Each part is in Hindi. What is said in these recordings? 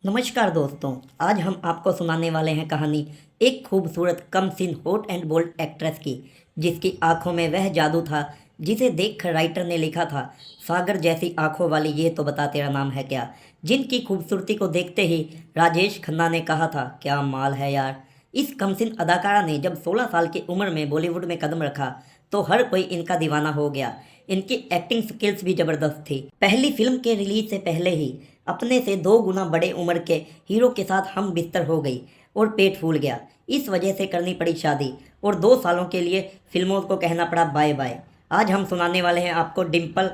नमस्कार दोस्तों। आज हम आपको सुनाने वाले हैं कहानी एक खूबसूरत कम सीन हॉट एंड बोल्ड एक्ट्रेस की, जिसकी आंखों में वह जादू था जिसे देखकर राइटर ने लिखा था, सागर जैसी आंखों वाली ये तो बता तेरा नाम है क्या। जिनकी खूबसूरती को देखते ही राजेश खन्ना ने कहा था, क्या माल है यार। इस कमसिन अदाकारा ने जब 16 साल की उम्र में बॉलीवुड में कदम रखा तो हर कोई इनका दीवाना हो गया। इनकी एक्टिंग स्किल्स भी जबरदस्त थी। पहली फिल्म के रिलीज से पहले ही अपने से 2 गुना बड़े उम्र के हीरो के साथ हम बिस्तर हो गई और पेट फूल गया। इस वजह से करनी पड़ी शादी और 2 सालों के लिए फिल्मों को कहना पड़ा बाय बाय। आज हम सुनाने वाले हैं आपको डिम्पल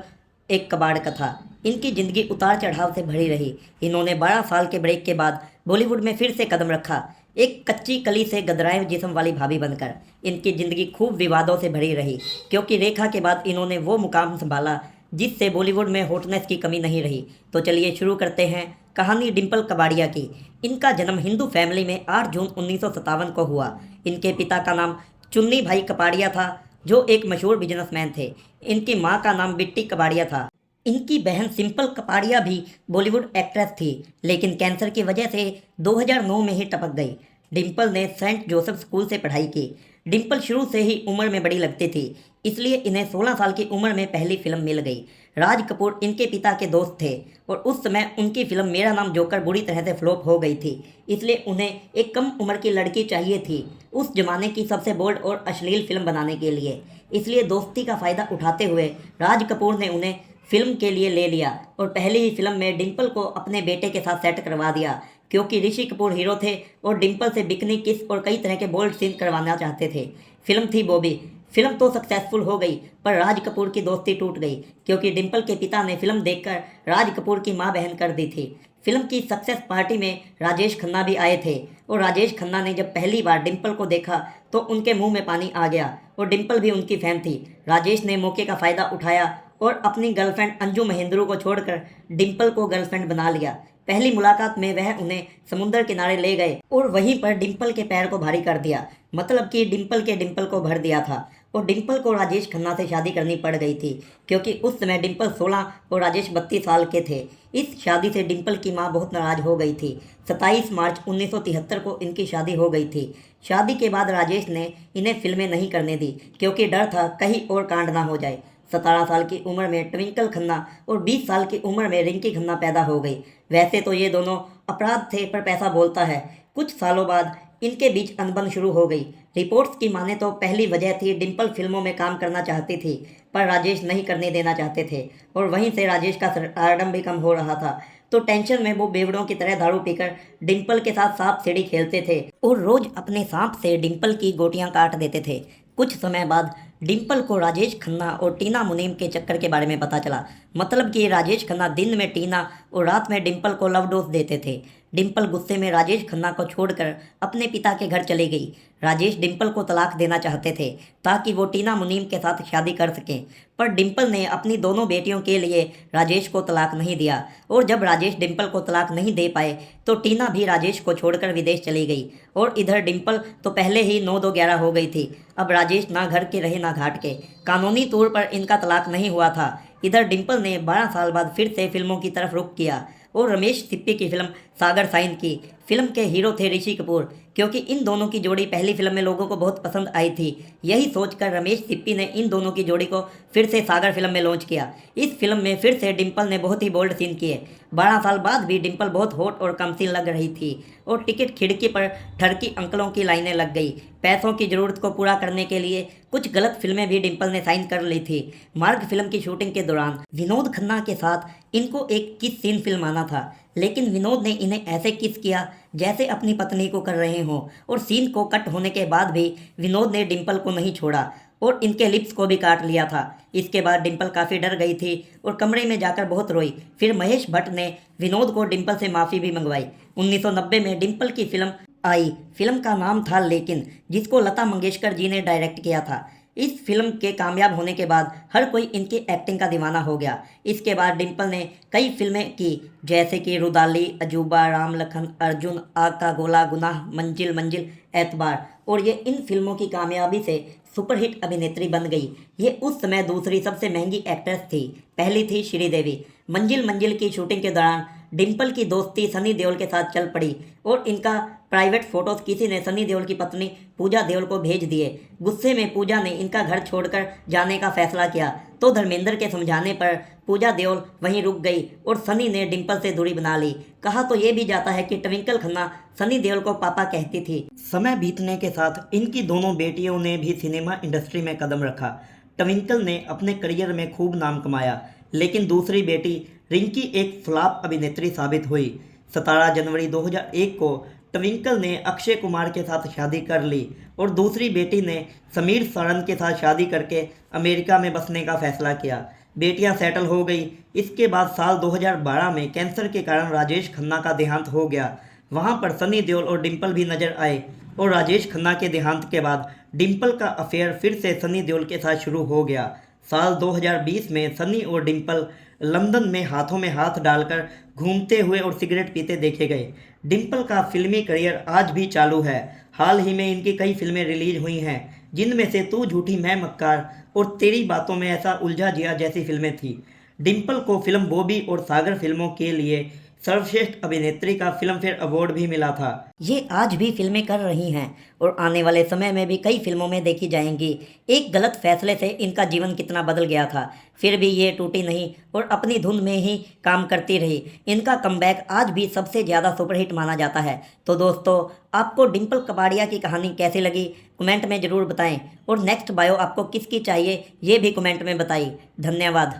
एक कबाड़ कथा। इनकी ज़िंदगी उतार चढ़ाव से भरी रही। इन्होंने 12 साल के ब्रेक के बाद बॉलीवुड में फिर से कदम रखा, एक कच्ची कली से गदराए जिस्म वाली भाभी बनकर। इनकी ज़िंदगी खूब विवादों से भरी रही, क्योंकि रेखा के बाद इन्होंने वो मुकाम संभाला जिससे बॉलीवुड में हॉटनेस की कमी नहीं रही। तो चलिए शुरू करते हैं कहानी डिम्पल कबाड़िया की। इनका जन्म हिंदू फैमिली में 8 जून 1957 को हुआ। इनके पिता का नाम चुन्नी भाई कपाड़िया था, जो एक मशहूर बिजनेसमैन थे। इनकी मां का नाम बिट्टी कबाड़िया था। इनकी बहन सिंपल कपाड़िया भी बॉलीवुड एक्ट्रेस थी, लेकिन कैंसर की वजह से 2009 में ही टपक गई। डिम्पल ने सेंट जोसेफ स्कूल से पढ़ाई की। डिम्पल शुरू से ही उम्र में बड़ी लगती थी, इसलिए इन्हें 16 साल की उम्र में पहली फिल्म मिल गई। राज कपूर इनके पिता के दोस्त थे और उस समय उनकी फिल्म मेरा नाम जोकर बुरी तरह से फ्लॉप हो गई थी, इसलिए उन्हें एक कम उम्र की लड़की चाहिए थी उस जमाने की सबसे बोल्ड और अश्लील फिल्म बनाने के लिए। इसलिए दोस्ती का फ़ायदा उठाते हुए राज कपूर ने उन्हें फिल्म के लिए ले लिया और पहली ही फिल्म में डिम्पल को अपने बेटे के साथ सेट करवा दिया, क्योंकि ऋषि कपूर हीरो थे और डिम्पल से बिकनी किस और कई तरह के बोल्ड सीन करवाना चाहते थे। फिल्म थी बॉबी। फिल्म तो सक्सेसफुल हो गई, पर राज कपूर की दोस्ती टूट गई, क्योंकि डिम्पल के पिता ने फिल्म देखकर राज कपूर की मां बहन कर दी थी। फिल्म की सक्सेस पार्टी में राजेश खन्ना भी आए थे और राजेश खन्ना ने जब पहली बार डिम्पल को देखा तो उनके मुंह में पानी आ गया और डिम्पल भी उनकी फैन थी। राजेश ने मौके का फ़ायदा उठाया और अपनी गर्लफ्रेंड अंजू महेंद्रू को छोड़कर डिम्पल को गर्लफ्रेंड बना लिया। पहली मुलाकात में वह उन्हें समुद्र किनारे ले गए और वहीं पर डिम्पल के पैर को भारी कर दिया, मतलब कि डिम्पल के डिम्पल को भर दिया था। और डिम्पल को राजेश खन्ना से शादी करनी पड़ गई थी, क्योंकि उस समय डिम्पल 16 और राजेश 32 साल के थे। इस शादी से डिम्पल की मां बहुत नाराज हो गई थी। 27 मार्च 1973 को इनकी शादी हो गई थी। शादी के बाद राजेश ने इन्हें फिल्में नहीं करने दी, क्योंकि डर था कहीं और कांड ना हो जाए। 17 साल की उम्र में ट्विंकल खन्ना और 20 साल की उम्र में रिंकी खन्ना पैदा हो गई। वैसे तो ये दोनों अपराध थे, पर पैसा बोलता है। कुछ सालों बाद इनके बीच अनबन शुरू हो गई। रिपोर्ट्स की माने तो पहली वजह थी डिम्पल फिल्मों में काम करना चाहती थी, पर राजेश नहीं करने देना चाहते थे, और वहीं से राजेश का स्टारडम भी कम हो रहा था। तो टेंशन में वो बेवड़ों की तरह दारू पीकर डिम्पल के साथ सांप सीढ़ी खेलते थे और रोज अपने सांप से डिम्पल की गोटियां काट देते थे। कुछ समय बाद डिम्पल को राजेश खन्ना और टीना मुनीम के चक्कर के बारे में पता चला, मतलब कि राजेश खन्ना दिन में टीना और रात में डिम्पल को लव डोज देते थे। डिम्पल गुस्से में राजेश खन्ना को छोड़कर अपने पिता के घर चली गई। राजेश डिम्पल को तलाक देना चाहते थे ताकि वो टीना मुनीम के साथ शादी कर सकें, पर डिम्पल ने अपनी दोनों बेटियों के लिए राजेश को तलाक नहीं दिया, और जब राजेश डिम्पल को तलाक नहीं दे पाए तो टीना भी राजेश को छोड़कर विदेश चली गई। और इधर डिम्पल तो पहले ही 9-2-11 हो गई थी। अब राजेश ना घर के रहे ना घाट के। कानूनी तौर पर इनका तलाक नहीं हुआ था। इधर डिम्पल ने 12 साल बाद फिर से फिल्मों की तरफ रुख किया और रमेश सिप्पी की फिल्म सागर साइन की। फिल्म के हीरो थे ऋषि कपूर, क्योंकि इन दोनों की जोड़ी पहली फिल्म में लोगों को बहुत पसंद आई थी। यही सोचकर रमेश सिप्पी ने इन दोनों की जोड़ी को फिर से सागर फिल्म में लॉन्च किया। इस फिल्म में फिर से डिम्पल ने बहुत ही बोल्ड सीन किए। 12 साल बाद भी डिम्पल बहुत हॉट और कम सीन लग रही थी और टिकट खिड़की पर ठरकी अंकलों की लाइनें लग गई। पैसों की ज़रूरत को पूरा करने के लिए कुछ गलत फिल्में भी डिम्पल ने साइन कर ली थी। मार्ग फिल्म की शूटिंग के दौरान विनोद खन्ना के साथ इनको एक किस सीन फिल्माना था, लेकिन विनोद ने इन्हें ऐसे किस किया जैसे अपनी पत्नी को कर रहे हों, और सीन को कट होने के बाद भी विनोद ने डिम्पल को नहीं छोड़ा और इनके लिप्स को भी काट लिया था। इसके बाद डिम्पल काफ़ी डर गई थी और कमरे में जाकर बहुत रोई। फिर महेश भट्ट ने विनोद को डिम्पल से माफ़ी भी मंगवाई। 1990 में डिम्पल की फिल्म आई। फिल्म का नाम था लेकिन, जिसको लता मंगेशकर जी ने डायरेक्ट किया था। इस फिल्म के कामयाब होने के बाद हर कोई इनकी एक्टिंग का दीवाना हो गया। इसके बाद डिम्पल ने कई फिल्में की, जैसे कि रुदाली, अजूबा, राम लखन, अर्जुन, आग का गोला, गुनाह, मंजिल मंजिल, एतबार, और ये इन फिल्मों की कामयाबी से सुपरहिट अभिनेत्री बन गई। ये उस समय दूसरी सबसे महंगी एक्ट्रेस थी। पहली थी श्रीदेवी। मंजिल मंजिल की शूटिंग के दौरान डिम्पल की दोस्ती सनी देओल के साथ चल पड़ी और इनका प्राइवेट फोटोज किसी ने सनी देओल की पत्नी पूजा देओल को भेज दिए। गुस्से में पूजा ने इनका घर छोड़कर जाने का फैसला किया तो धर्मेंद्र के समझाने पर पूजा देओल वहीं रुक गई और सनी ने डिम्पल से दूरी बना ली। कहा तो ये भी जाता है कि ट्विंकल खन्ना सनी देओल को पापा कहती थी। समय बीतने के साथ इनकी दोनों बेटियों ने भी सिनेमा इंडस्ट्री में कदम रखा। ट्विंकल ने अपने करियर में खूब नाम कमाया, लेकिन दूसरी बेटी रिंकी एक फ्लॉप अभिनेत्री साबित हुई। 17 जनवरी 2001 को ट्विंकल ने अक्षय कुमार के साथ शादी कर ली और दूसरी बेटी ने समीर सारन के साथ शादी करके अमेरिका में बसने का फैसला किया। बेटियां सेटल हो गई। इसके बाद साल 2012 में कैंसर के कारण राजेश खन्ना का देहांत हो गया। वहां पर सनी देओल और डिम्पल भी नजर आए और राजेश खन्ना के देहांत के बाद डिम्पल का अफेयर फिर से सनी देओल के साथ शुरू हो गया। साल 2020 में सनी और डिम्पल लंदन में हाथों में हाथ डालकर घूमते हुए और सिगरेट पीते देखे गए। डिम्पल का फिल्मी करियर आज भी चालू है। हाल ही में इनकी कई फिल्में रिलीज हुई हैं, जिनमें से तू झूठी मैं मक्कार और तेरी बातों में ऐसा उलझा जिया जैसी फिल्में थी। डिम्पल को फिल्म बॉबी और सागर फिल्मों के लिए सर्वश्रेष्ठ अभिनेत्री का फिल्म फेयर अवार्ड भी मिला था। ये आज भी फिल्में कर रही हैं और आने वाले समय में भी कई फिल्मों में देखी जाएंगी। एक गलत फैसले से इनका जीवन कितना बदल गया था, फिर भी ये टूटी नहीं और अपनी धुन में ही काम करती रही। इनका कमबैक आज भी सबसे ज़्यादा सुपरहिट माना जाता है। तो दोस्तों, आपको डिम्पल कपाड़िया की कहानी कैसी लगी कमेंट में ज़रूर बताएं और नेक्स्ट बायो आपको किसकी चाहिए ये भी कमेंट में बताइए। धन्यवाद।